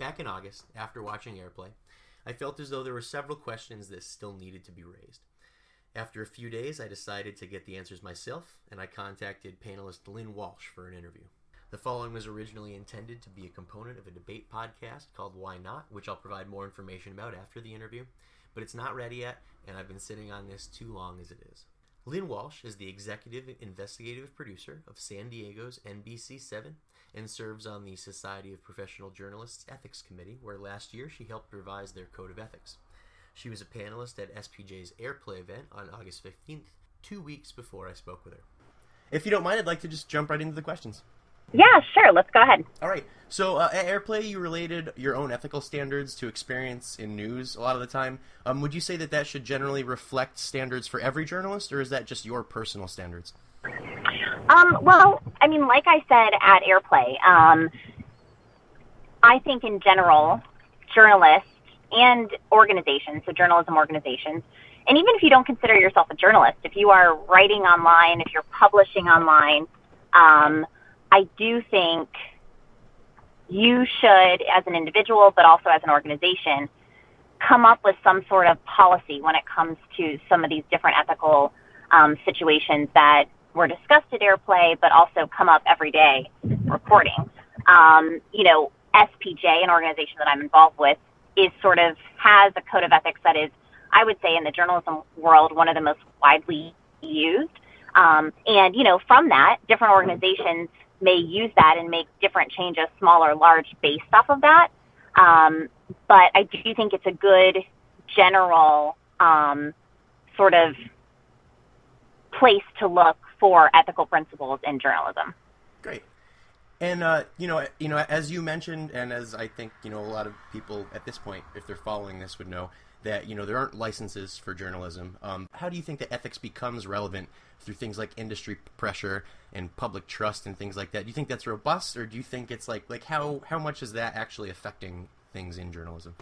Back in August, after watching Airplay, I felt as though there were several questions that still needed to be raised. After a few days, I decided to get the answers myself, and I contacted panelist Lynn Walsh for an interview. The following was originally intended to be a component of a debate podcast called Why Not, which I'll provide more information about after the interview, but it's not ready yet, and I've been sitting on this too long as it is. Lynn Walsh is the executive investigative producer of San Diego's NBC7 and serves on the Society of Professional Journalists Ethics Committee, where last year she helped revise their code of ethics. She was a panelist at SPJ's Airplay event on August 15th, 2 weeks before I spoke with her. If you don't mind, I'd like to just jump right into the questions. Yeah, sure. Let's go ahead. All right. So at Airplay, you related your own ethical standards to experience in news a lot of the time. Would you say that that should generally reflect standards for every journalist, or is that just your personal standards? Well, I mean, like I said at Airplay, I think in general, journalists and organizations, so journalism organizations, and even if you don't consider yourself a journalist, if you are writing online, if you're publishing online, I do think you should, as an individual, but also as an organization, come up with some sort of policy when it comes to some of these different ethical situations that were discussed at Airplay, but also come up every day reporting. SPJ, an organization that I'm involved with, has a code of ethics that is, I would say, in the journalism world, one of the most widely used. From that, different organizations may use that and make different changes, small or large, based off of that. But I do think it's a good general sort of place to look for ethical principles in journalism. Great. And, as you mentioned, and as I think, a lot of people at this point, if they're following this, would know, that, there aren't licenses for journalism. How do you think that ethics becomes relevant through things like industry pressure and public trust and things like that? Do you think that's robust, or do you think it's like how much is that actually affecting things in journalism?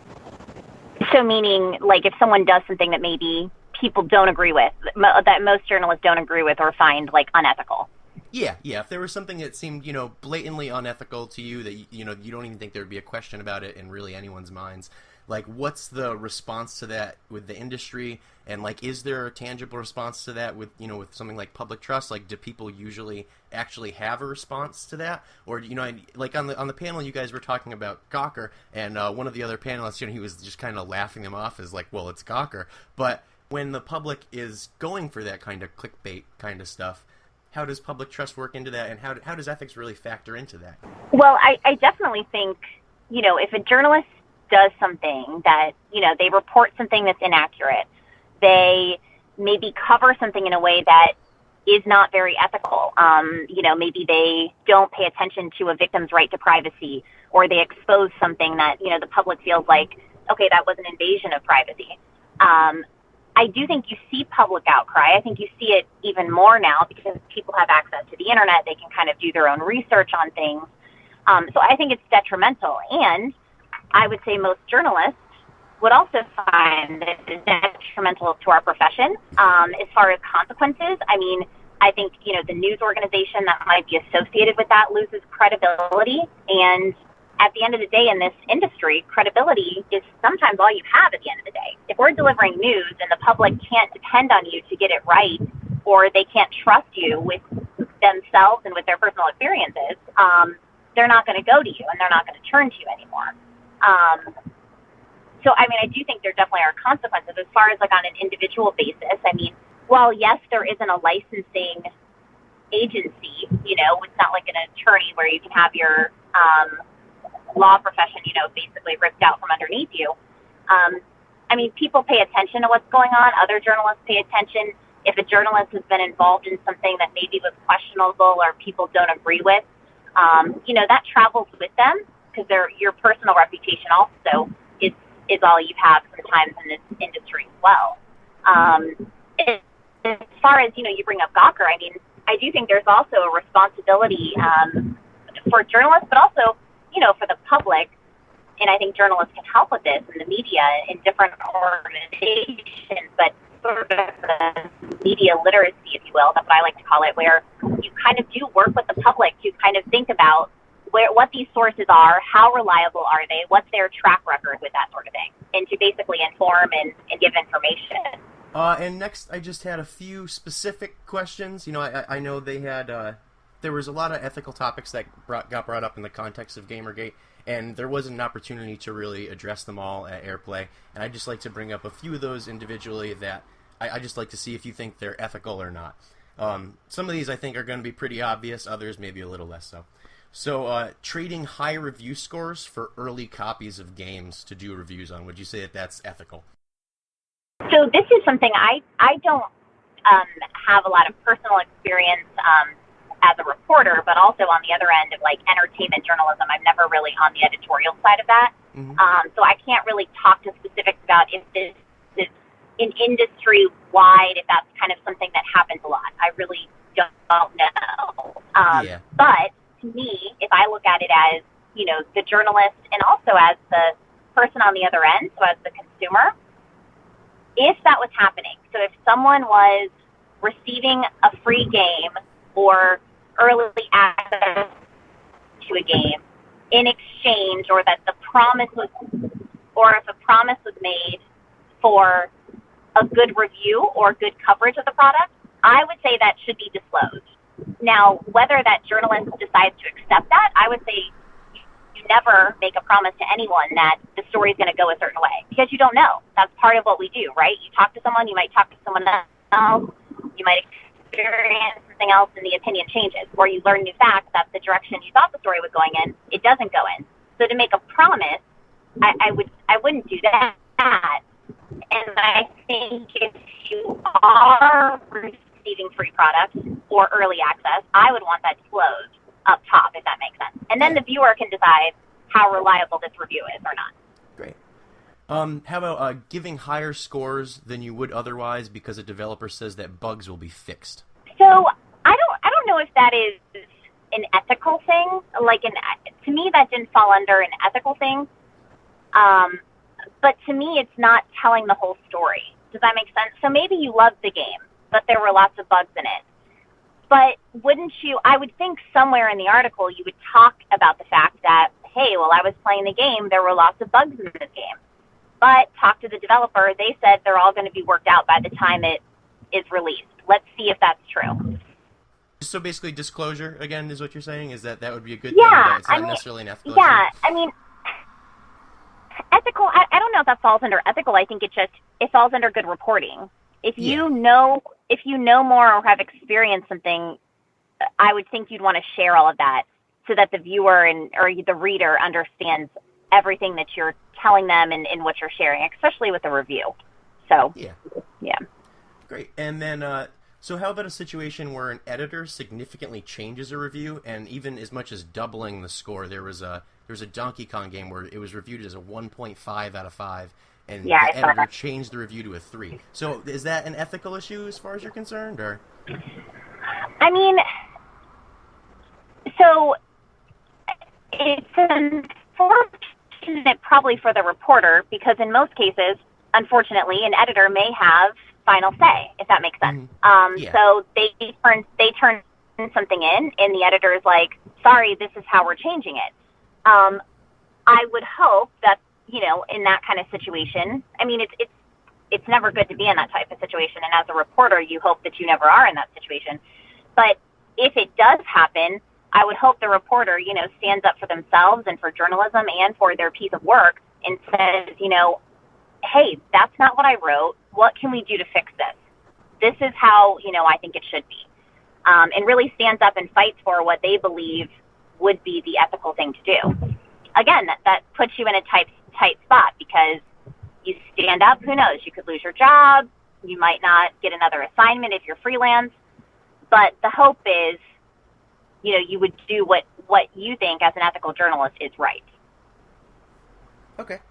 So meaning, like, if someone does something that maybe people don't agree with, that most journalists don't agree with or find, like, unethical. Yeah. If there was something that seemed, blatantly unethical to you that, you don't even think there would be a question about it in really anyone's minds, like, what's the response to that with the industry? And, like, is there a tangible response to that with, with something like public trust? Like, do people usually actually have a response to that? Or, like on the panel, you guys were talking about Gawker, and one of the other panelists, he was just kind of laughing them off as like, well, it's Gawker. But when the public is going for that kind of clickbait kind of stuff, how does public trust work into that, and how does ethics really factor into that? Well, I definitely think, if a journalist does something that, they report something that's inaccurate, they maybe cover something in a way that is not very ethical. Maybe they don't pay attention to a victim's right to privacy, or they expose something that, the public feels like, okay, that was an invasion of privacy. I do think you see public outcry. I think you see it even more now because people have access to the internet. They can kind of do their own research on things. So I think it's detrimental. And I would say most journalists would also find that it's detrimental to our profession. As far as consequences, I think, the news organization that might be associated with that loses credibility. And at the end of the day in this industry, credibility is sometimes all you have at the end of the day. If we're delivering news and the public can't depend on you to get it right, or they can't trust you with themselves and with their personal experiences, they're not going to go to you and they're not going to turn to you anymore. So I do think there definitely are consequences as far as like on an individual basis. While yes, there isn't a licensing agency, it's not like an attorney where you can have your law profession, basically ripped out from underneath you. People pay attention to what's going on. Other journalists pay attention. If a journalist has been involved in something that maybe was questionable or people don't agree with, that travels with them because your personal reputation also is all you have sometimes in this industry as well. As far as, you bring up Gawker, I do think there's also a responsibility for journalists, but also, for the public. And I think journalists can help with this, and the media in different organizations, but sort of the media literacy, if you will, that's what I like to call it, where you kind of do work with the public to kind of think about what these sources are, how reliable are they, what's their track record with that sort of thing, and to basically inform and give information. And next, I just had a few specific questions. You know, I know they had there was a lot of ethical topics that got brought up in the context of Gamergate, and there wasn't an opportunity to really address them all at Airplay. And I'd just like to bring up a few of those individually that I just like to see if you think they're ethical or not. Some of these I think are going to be pretty obvious, others maybe a little less so. So, trading high review scores for early copies of games to do reviews on, would you say that that's ethical? So this is something I don't have a lot of personal experience as a reporter, but also on the other end of like entertainment journalism. I'm never really on the editorial side of that. Mm-hmm. So I can't really talk to specifics about if this is an industry-wide, if that's kind of something that happens a lot. I really don't know. But to me, if I look at it as, you know, the journalist and also as the person on the other end, so as the consumer, if that was happening, so if someone was receiving a free game or early access to a game in exchange, or that the promise was, or if a promise was made for a good review or good coverage of the product, I would say that should be disclosed. Now, whether that journalist decides to accept that, I would say you never make a promise to anyone that the story is going to go a certain way, because you don't know. That's part of what we do, right? You talk to someone, you might talk to someone else, you might experience something else, and the opinion changes, or you learn new facts that the direction you thought the story was going in, it doesn't go in. So to make a promise, I wouldn't do that. And I think if you are receiving free products or early access, I would want that disclosed up top, if that makes sense. And then the viewer can decide how reliable this review is or not. Great. How about giving higher scores than you would otherwise because a developer says that bugs will be fixed? So I don't know if that is an ethical thing. To me, that didn't fall under an ethical thing. But to me, it's not telling the whole story. Does that make sense? So maybe you loved the game, but there were lots of bugs in it. But wouldn't you, I would think somewhere in the article you would talk about the fact that, hey, while I was playing the game, there were lots of bugs in this game. But talk to the developer, they said they're all going to be worked out by the time it is released. Let's see if that's true. So basically disclosure, again, is what you're saying? Is that would be a good thing? But it's not necessarily an ethical issue? I mean, ethical, I don't know if that falls under ethical. I think it falls under good reporting. If you know more or have experienced something, I would think you'd want to share all of that so that the viewer or the reader understands everything that you're telling them and what you're sharing, especially with a review. So, yeah. Great. And then, so how about a situation where an editor significantly changes a review, and even as much as doubling the score? There was a Donkey Kong game where it was reviewed as a 1.5 out of 5, and the editor changed the review to a 3. So is that an ethical issue as far as you're concerned, or? I mean, so it's unfortunate probably for the reporter, because in most cases, unfortunately, an editor may have final say, if that makes sense. So they turn something in, and the editor is like, sorry, this is how we're changing it. I would hope that, in that kind of situation, I mean, it's never good to be in that type of situation. And as a reporter, you hope that you never are in that situation. But if it does happen, I would hope the reporter, stands up for themselves and for journalism and for their piece of work and says, hey, that's not what I wrote. What can we do to fix this? This is how, I think it should be. And really stands up and fights for what they believe would be the ethical thing to do. Again, that puts you in a tight spot, because you stand up, who knows, you could lose your job, you might not get another assignment if you're freelance, but the hope is, you would do what you think as an ethical journalist is right. Okay.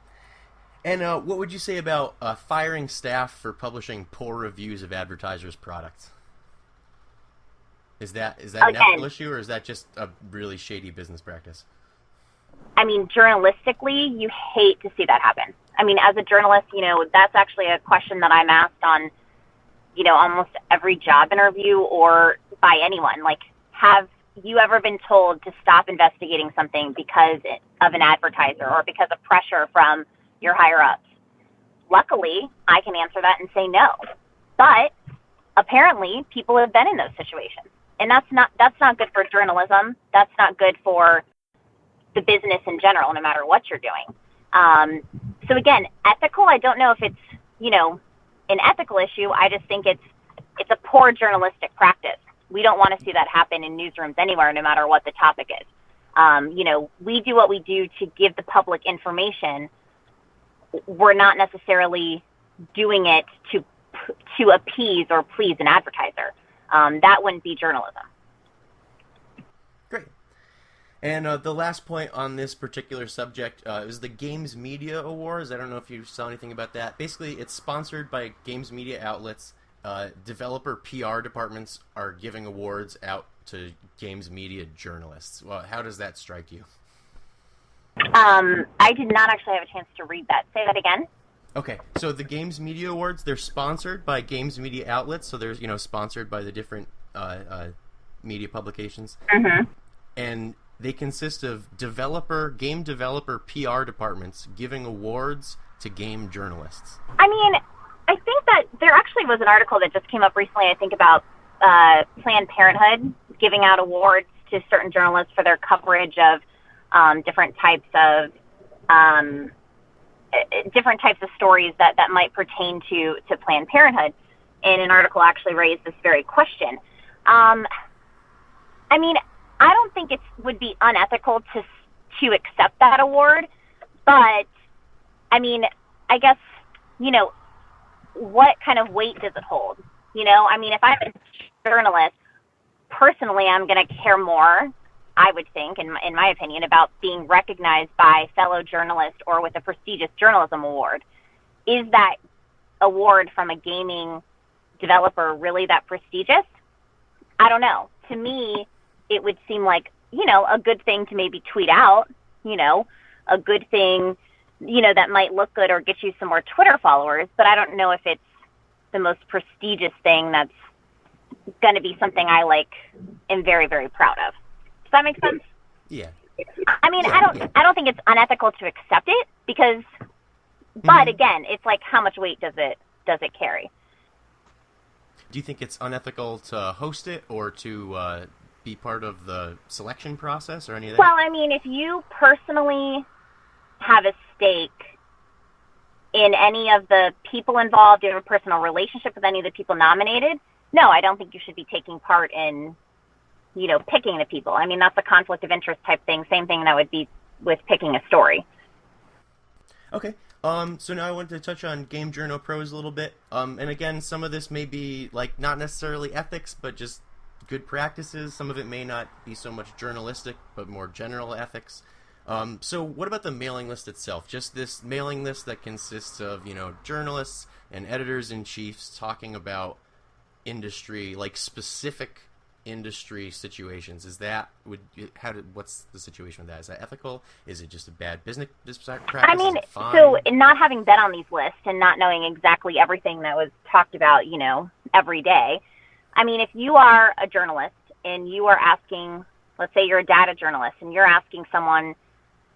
And what would you say about firing staff for publishing poor reviews of advertisers' products? Is that an ethical issue, or is that just a really shady business practice? I mean, journalistically, you hate to see that happen. I mean, as a journalist, that's actually a question that I'm asked on, almost every job interview or by anyone. Like, have you ever been told to stop investigating something because of an advertiser or because of pressure from your higher ups? Luckily, I can answer that and say no. But apparently, people have been in those situations, and that's not good for journalism. That's not good for the business in general, no matter what you're doing. So again, ethical, I don't know if it's, an ethical issue. I just think it's a poor journalistic practice. We don't want to see that happen in newsrooms anywhere, no matter what the topic is. We do what we do to give the public information. We're not necessarily doing it to appease or please an advertiser. That wouldn't be journalism. Great. And the last point on this particular subject is the Games Media Awards. I don't know if you saw anything about that. Basically, it's sponsored by games media outlets. Developer PR departments are giving awards out to games media journalists. Well, how does that strike you? I did not actually have a chance to read that. Say that again. Okay, so the Games Media Awards, they're sponsored by games media outlets, so there's, sponsored by the different media publications. Mm-hmm. And they consist of game developer PR departments giving awards to game journalists. I mean, I think that there actually was an article that just came up recently, I think, about Planned Parenthood giving out awards to certain journalists for their coverage of different types of stories that might pertain to Planned Parenthood. And an article actually raised this very question. I mean, I don't think it would be unethical to accept that award, but I mean, I guess, what kind of weight does it hold? I mean, if I'm a journalist, personally, I'm going to care more, I would think, in my opinion, about being recognized by fellow journalists or with a prestigious journalism award. Is that award from a gaming developer really that prestigious? I don't know. To me, it would seem like, a good thing to maybe tweet out, a good thing, that might look good or get you some more Twitter followers, but I don't know if it's the most prestigious thing that's going to be something I am very, very proud of. Does that make sense? Yeah. I mean, yeah, I don't think it's unethical to accept it because, but again, it's like how much weight does it carry? Do you think it's unethical to host it or to be part of the selection process or any of that? Well, I mean, if you personally have a stake in any of the people involved, you have a personal relationship with any of the people nominated, no, I don't think you should be taking part in, picking the people. I mean, that's a conflict of interest type thing. Same thing that would be with picking a story. Okay. So now I wanted to touch on Game Journal Pros a little bit. And again, some of this may be not necessarily ethics, but just good practices. Some of it may not be so much journalistic, but more general ethics. So what about the mailing list itself? Just this mailing list that consists of, journalists and editors-in-chiefs talking about industry, specific industry situations. What's the situation with that? Is that ethical? Is it just a bad business practice? I mean, so not having been on these lists and not knowing exactly everything that was talked about, every day, I mean, if you are a journalist and you are asking, let's say you're a data journalist and you're asking someone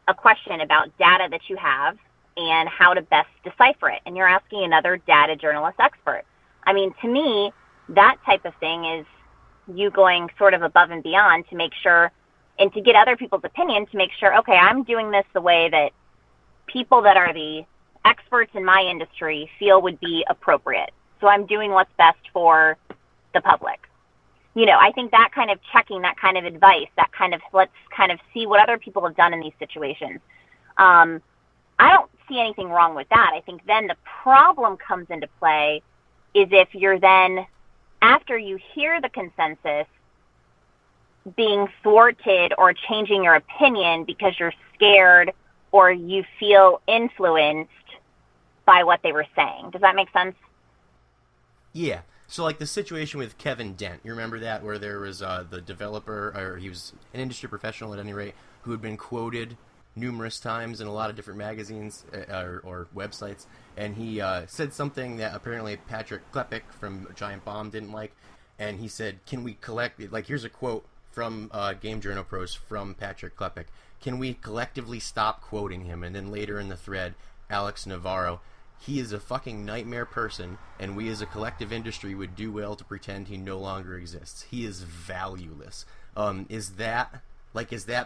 a question about data that you have and how to best decipher it, and you're asking another data journalist expert. I mean, to me, that type of thing is you going sort of above and beyond to make sure, and to get other people's opinion to make sure, okay, I'm doing this the way that people that are the experts in my industry feel would be appropriate. So I'm doing what's best for the public. I think that kind of checking, that kind of advice, that kind of let's kind of see what other people have done in these situations. I don't see anything wrong with that. I think then the problem comes into play is if you're then, after you hear the consensus, being thwarted or changing your opinion because you're scared or you feel influenced by what they were saying. Does that make sense? Yeah. So the situation with Kevin Dent, you remember that, where there was the developer, or he was an industry professional at any rate, who had been quoted numerous times in a lot of different magazines or websites, and he said something that apparently Patrick Klepek from Giant Bomb didn't like, and he said, can we collect, here's a quote from Game Journal Pros from Patrick Klepek. Can we collectively stop quoting him? And then later in the thread, Alex Navarro, he is a fucking nightmare person, and we as a collective industry would do well to pretend he no longer exists. He is valueless. Is that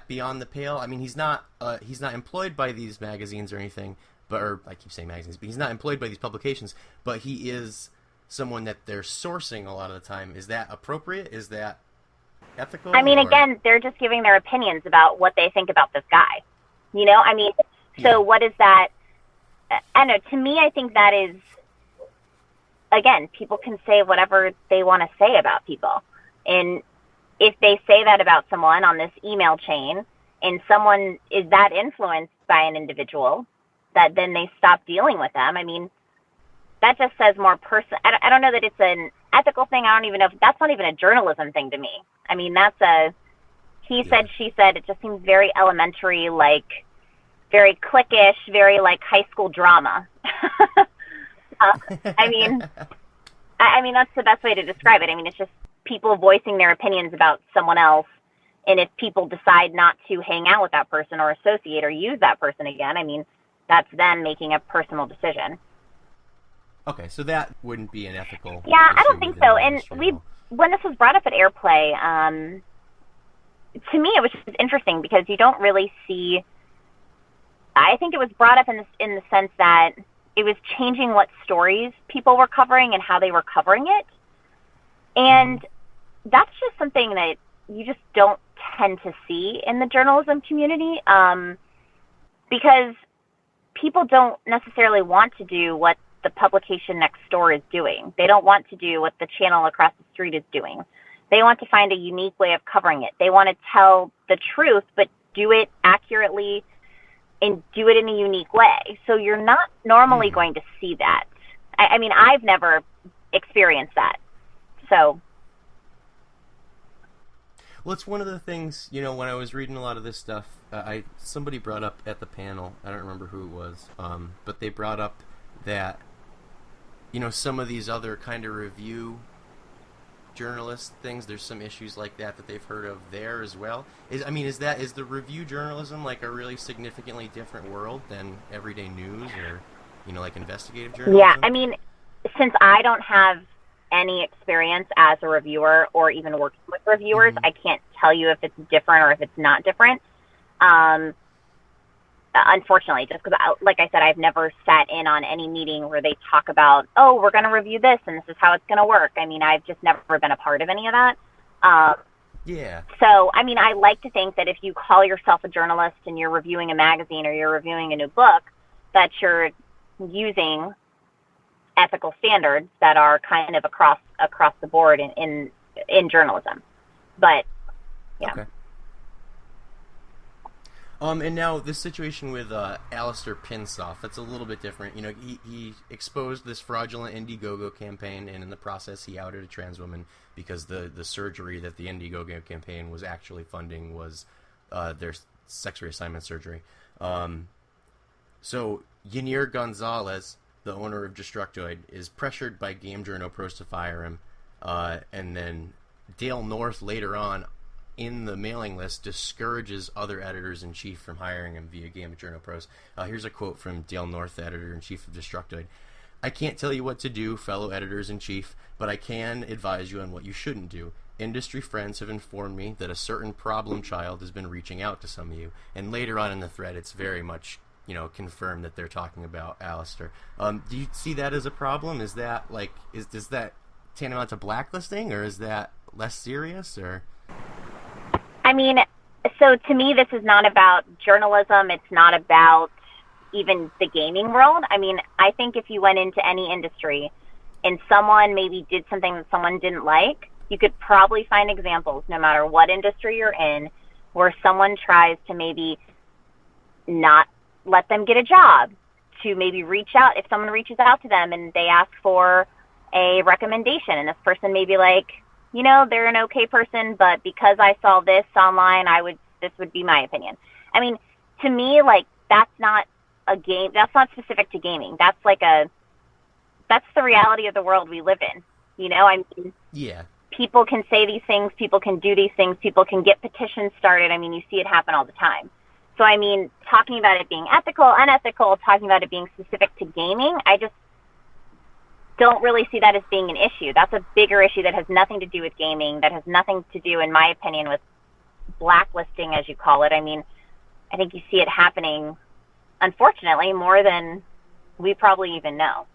beyond the pale? I mean, he's not employed by these magazines or anything, or I keep saying magazines, but he's not employed by these publications, but he is someone that they're sourcing a lot of the time. Is that appropriate? Is that ethical? I mean, again, they're just giving their opinions about what they think about this guy. You know, I mean, so what is that? I don't know. To me, I think that is, again, people can say whatever they want to say about people. And if they say that about someone on this email chain and someone is that influenced by an individual that then they stop dealing with them, I mean, that just says more I don't know that it's an ethical thing. I don't even know if that's not even a journalism thing to me. I mean, that's a he said, she said. It just seems very elementary, like very cliquish, very like high school drama. I mean, that's the best way to describe it. I mean, it's just people voicing their opinions about someone else. And if people decide not to hang out with that person or associate or use that person again, I mean, that's them making a personal decision. Okay, so that wouldn't be an ethical. Yeah, I don't think so. And when this was brought up at Airplay, to me it was just interesting because you don't really see. I think it was brought up in the sense that it was changing what stories people were covering and how they were covering it, and that's just something that you just don't tend to see in the journalism community, because people don't necessarily want to do what the publication next door is doing. They don't want to do what the channel across the street is doing. They want to find a unique way of covering it. They want to tell the truth, but do it accurately and do it in a unique way. So you're not normally going to see that. I mean, I've never experienced that. So. Well, it's one of the things, you know, when I was reading a lot of this stuff, somebody brought up at the panel, I don't remember who it was, but they brought up that, you know, some of these other kind of review journalist things, there's some issues like that they've heard of there as well. Is the review journalism like a really significantly different world than everyday news or, you know, like investigative journalism? Yeah, I mean, since I don't have any experience as a reviewer or even working with reviewers, I can't tell you if it's different or if it's not different. Unfortunately, just because, like I said, I've never sat in on any meeting where they talk about, oh, we're going to review this and this is how it's going to work. I mean, I've just never been a part of any of that. Yeah. So, I mean, I like to think that if you call yourself a journalist and you're reviewing a magazine or you're reviewing a new book, that you're using ethical standards that are kind of across the board in journalism. But, yeah. Okay. And now this situation with Alistair Pinsoff, that's a little bit different. You know, he exposed this fraudulent Indiegogo campaign, and in the process he outed a trans woman because the surgery that the Indiegogo campaign was actually funding was their sex reassignment surgery. So Yanir Gonzalez, the owner of Destructoid, is pressured by Game Journal Pros to fire him, and then Dale North later on in the mailing list discourages other editors-in-chief from hiring him via Game Journal Pros. Here's a quote from Dale North, the editor-in-chief of Destructoid. "I can't tell you what to do, fellow editors-in-chief, but I can advise you on what you shouldn't do. Industry friends have informed me that a certain problem child has been reaching out to some of you." And later on in the thread, it's very much, you know, confirmed that they're talking about Alistair. Do you see that as a problem? Is that like, does that tantamount to blacklisting, or is that less serious, or? I mean, so to me, this is not about journalism. It's not about even the gaming world. I mean, I think if you went into any industry and someone maybe did something that someone didn't like, you could probably find examples, no matter what industry you're in, where someone tries to maybe not let them get a job, to maybe reach out. If someone reaches out to them and they ask for a recommendation, and this person may be like, you know, they're an okay person, but because I saw this online, this would be my opinion. I mean, to me, like, that's not a game. That's not specific to gaming. That's like that's the reality of the world we live in. You know, I mean, yeah. people can say these things, people can do these things, people can get petitions started. I mean, you see it happen all the time. So, I mean, talking about it being ethical, unethical, talking about it being specific to gaming, I just don't really see that as being an issue. That's a bigger issue that has nothing to do with gaming, that has nothing to do, in my opinion, with blacklisting, as you call it. I mean, I think you see it happening, unfortunately, more than we probably even know.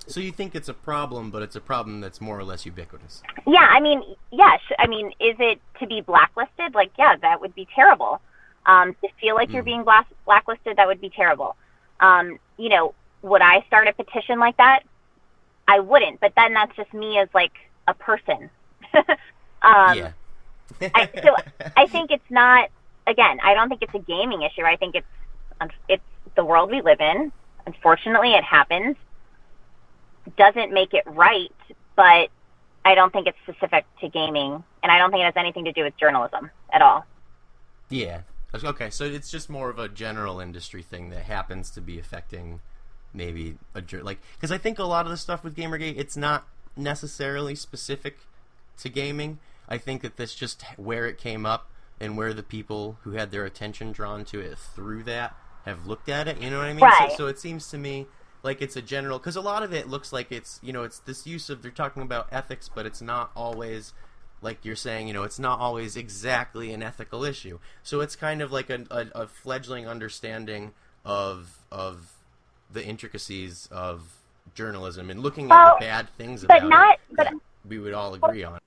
So you think it's a problem, but it's a problem that's more or less ubiquitous? Yeah, I mean, yes. I mean, is it to be blacklisted? Like, yeah, that would be terrible. To feel like you're being blacklisted, that would be terrible. You know, would I start a petition like that? I wouldn't, but then that's just me as, like, a person. Yeah. So I think it's not, again, I don't think it's a gaming issue. I think it's the world we live in. Unfortunately, it happens. Doesn't make it right, but I don't think it's specific to gaming, and I don't think it has anything to do with journalism at all. Yeah. Okay, so it's just more of a general industry thing that happens to be affecting maybe because I think a lot of the stuff with Gamergate, it's not necessarily specific to gaming. I think that that's just where it came up and where the people who had their attention drawn to it through that have looked at it. You know what I mean? Right. So it seems to me like it's a general, because a lot of it looks like it's, you know, it's this use of, they're talking about ethics, but it's not always, like you're saying, you know, it's not always exactly an ethical issue. So it's kind of like a fledgling understanding of the intricacies of journalism and looking at the bad things about it that we would all agree on.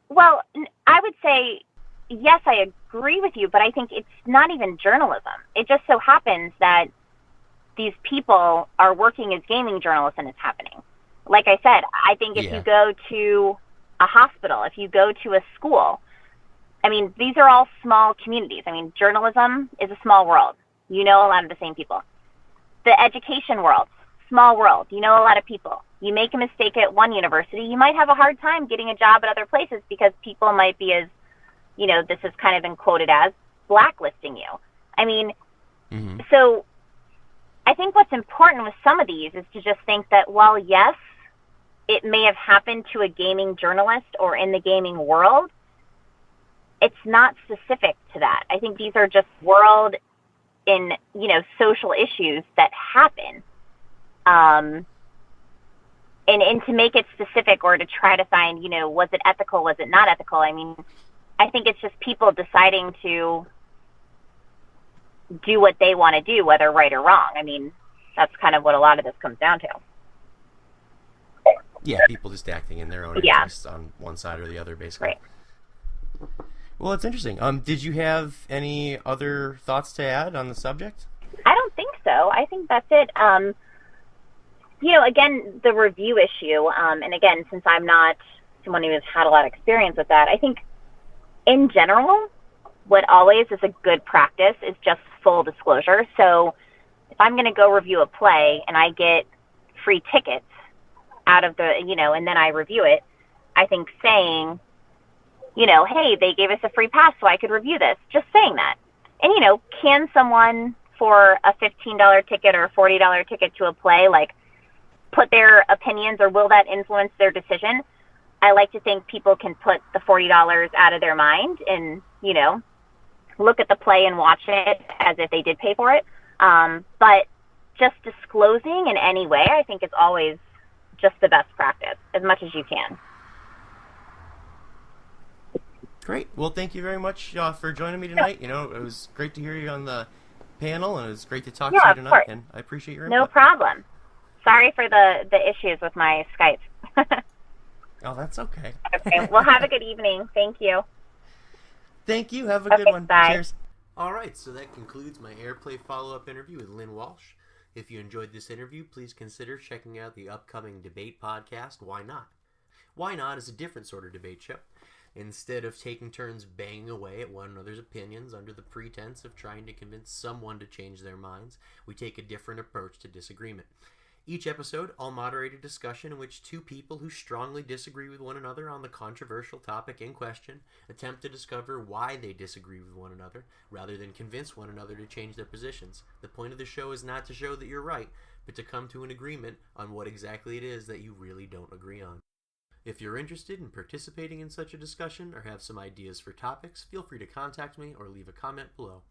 Well, I would say, yes, I agree with you, but I think it's not even journalism. It just so happens that these people are working as gaming journalists and it's happening. Like I said, I think if you go to a hospital, if you go to a school, I mean, these are all small communities. I mean, journalism is a small world. You know a lot of the same people. The education world, small world. You know a lot of people. You make a mistake at one university, you might have a hard time getting a job at other places because people might be, as, you know, this has kind of been quoted as, blacklisting you. I mean, so I think what's important with some of these is to just think that while, yes, it may have happened to a gaming journalist or in the gaming world, it's not specific to that. I think these are just world in, you know, social issues that happen. And to make it specific or to try to find, you know, was it ethical, was it not ethical? I mean, I think it's just people deciding to do what they want to do, whether right or wrong. I mean, that's kind of what a lot of this comes down to. Yeah, people just acting in their own interests on one side or the other, basically. Right. Well, it's interesting. Did you have any other thoughts to add on the subject? I don't think so. I think that's it. You know, again, the review issue, and again, since I'm not someone who has had a lot of experience with that, I think in general, what always is a good practice is just full disclosure. So if I'm going to go review a play and I get free tickets out of the, you know, and then I review it, I think saying, you know, hey, they gave us a free pass so I could review this, just saying that. And, you know, can someone for a $15 ticket or a $40 ticket to a play, like, put their opinions, or will that influence their decision? I like to think people can put the $40 out of their mind and, you know, look at the play and watch it as if they did pay for it. But just disclosing in any way, I think, is always just the best practice, as much as you can. Great. Well, thank you very much for joining me tonight. You know, it was great to hear you on the panel, and it was great to talk to you tonight, and I appreciate your input. No problem. Sorry for the issues with my Skype. Oh, that's okay. Okay. Well, have a good evening. Thank you. Thank you. Have a good one. Bye. Cheers. All right, so that concludes my Airplay follow-up interview with Lynn Walsh. If you enjoyed this interview, please consider checking out the upcoming debate podcast, Why Not? Why Not is a different sort of debate show. Instead of taking turns banging away at one another's opinions under the pretense of trying to convince someone to change their minds, we take a different approach to disagreement. Each episode, I'll moderate a discussion in which two people who strongly disagree with one another on the controversial topic in question attempt to discover why they disagree with one another, rather than convince one another to change their positions. The point of the show is not to show that you're right, but to come to an agreement on what exactly it is that you really don't agree on. If you're interested in participating in such a discussion or have some ideas for topics, feel free to contact me or leave a comment below.